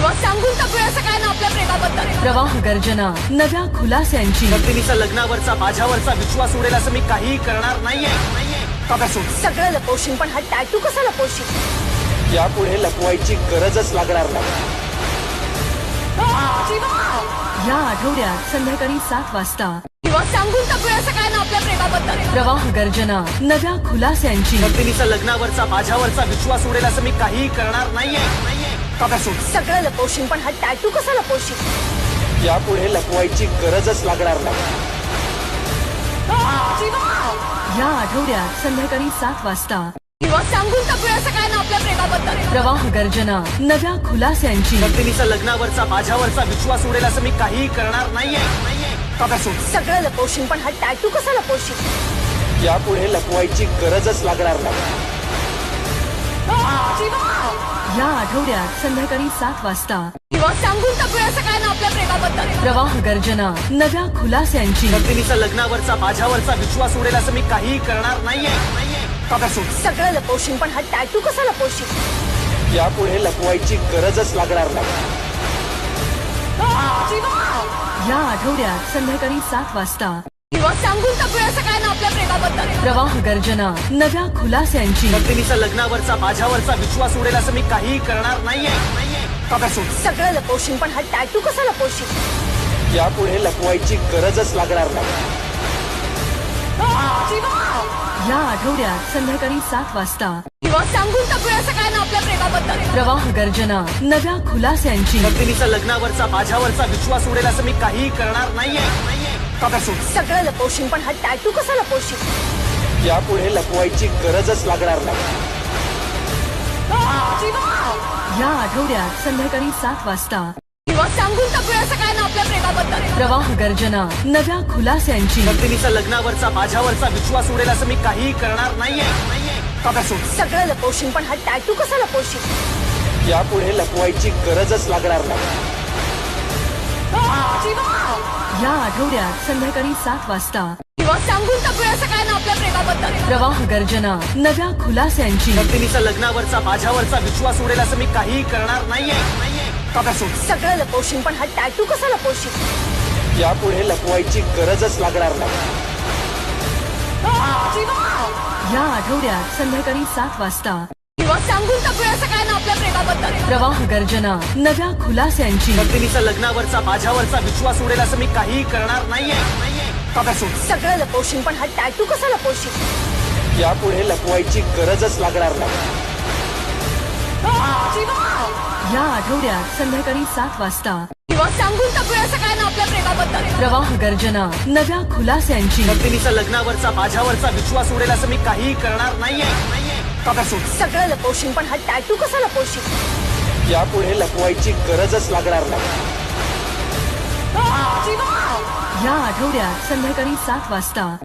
किंवा सांगून टाकूया असं काय ना आपल्या प्रेमाबद्दल। प्रवाह गर्जना नव्या खुलास्यांची नंदिनीचा लग्नावरचा माझ्यावरचा विश्वास उडेल असं मी काहीही करणार नाहीये। का सोड सगळं लपवशील पण हा टॅटू कसा लपवशील? यापुढे लपवायची गरजच लागणार नाही। या आठवड्यात संध्याकाळी 7 वाजता किंवा सांगून टाकूया असं काय ना आपल्या प्रेमाबद्दल। प्रवाह गर्जना नव्या खुलास्यांची नंदिनीचा लग्नावरचा माझ्यावरचा विश्वास उडेल असं मी काहीही करणार नाहीये। का सोड सगळं लपवशील पण हा टॅटू कसा लपवशील? यापुढे लपवायची गरजच लागणार नाही। या आठवड्यात संध्याकाळी 7 वाजता किंवा सांगून टाकूया असं काय ना आपल्या प्रेमाबद्दल। प्रवाह गर्जना नव्या खुलास्यांची नंदिनीचा लग्नावरचा माझ्यावरचा विश्वास उडेल असं मी काहीही करणार नाहीये। का सोड सगळं लपवशील पण हा टॅटू कसा लपवशील? यापुढे लपवायची गरजच लागणार नाही। या आठवड्यात संध्याकाळी 7 वाजता किंवा सांगून टाकूया असं काय ना आपल्या प्रेमाबद्दल। प्रवाह गर्जना नव्या खुलास्यांची नंदिनीचा लग्नावरचा माझ्यावरचा विश्वास उडेल असं मी काहीही करणार नाहीये। का सोड सगळं लपवशील पण हा टॅटू कसा लपवशील? यापुढे लपवायची गरजच लागणार नाही। या आठवड्यात संध्याकाळी 7 वाजता किंवा सांगून टाकूया असं काय ना आपल्या प्रेमाबद्दल। प्रवाह गर्जना नव्या खुलास्यांची नंदिनीचा लग्नावरचा माझ्यावरचा विश्वास उडेल असं मी काहीही करणार नाहीये। का सोड सगळं लपवशील पण हा टॅटू कसा लपवशील? यापुढे लपवायची गरजच लागणार नाही। या आठवड्यात संध्याकाळी 7 वाजता किंवा सांगून टाकूया असं काय ना आपल्या प्रेमाबद्दल। प्रवाह गर्जना नव्या खुलास्यांची नंदिनीचा लग्नावरचा माझ्यावरचा विश्वास उडेल असं मी काहीही करणार नाहीये। का सोड सगळं लपवशील पण हा टॅटू कसा लपवशील? यापुढे लपवायची गरजच लागणार नाही। या आठवड्यात संध्याकाळी 7 वाजता किंवा सांगून टाकूया असं काय ना आपल्या प्रेमाबद्दल। प्रवाह गर्जना नव्या खुलास्यांची नंदिनीचा लग्नावरचा माझ्यावरचा विश्वास उडेल असं मी काहीही करणार नाहीये। का सोड सगळं लपवशील पण हा टॅटू कसा लपवशील? यापुढे लपवायची गरजच लागणार नाही। या आठवड्यात संध्याकाळी 7 वाजता किंवा सांगून टाकूया असं काय ना आपल्या प्रेमाबद्दल। प्रवाह गर्जना नव्या खुलास्यांची नंदिनीचा लग्नावरचा माझ्यावरचा विश्वास उडेल असं मी काहीही करणार नाहीये। का सोड सगळं लपवशील पण हा टॅटू कसा लपवशील? यापुढे लपवायची गरजच लागणार नाही। या आठवड्यात संध्याकाळी 7 वाजता किंवा सांगून टाकूया असं काय ना आपल्या प्रेमाबद्दल। प्रवाह गर्जना नव्या खुलास्यांची नंदिनीचा लग्नावरचा माझ्यावरचा विश्वास उडेल असं मी काहीही करणार नाहीये। का सोड सगळं लपवशील पण हा टॅटू कसा लपवशील? यापुढे लपवायची गरजच लागणार नाही। या आठवड्यात संध्याकाळी 7 वाजता किंवा सांगून टाकूया असं काय ना आपल्या प्रेमाबद्दल। प्रवाह गर्जना नव्या खुलास्यांची नंदिनीचा लग्नावरचा माझ्यावरचा विश्वास उडेल असं मी काहीही करणार नाहीये। का सोड सगळं लपवशील पण हा टॅटू कसा लपवशील? यापुढे लपवायची गरजच लागणार नाही। या आठवड्यात संध्याकाळी 7 वाजता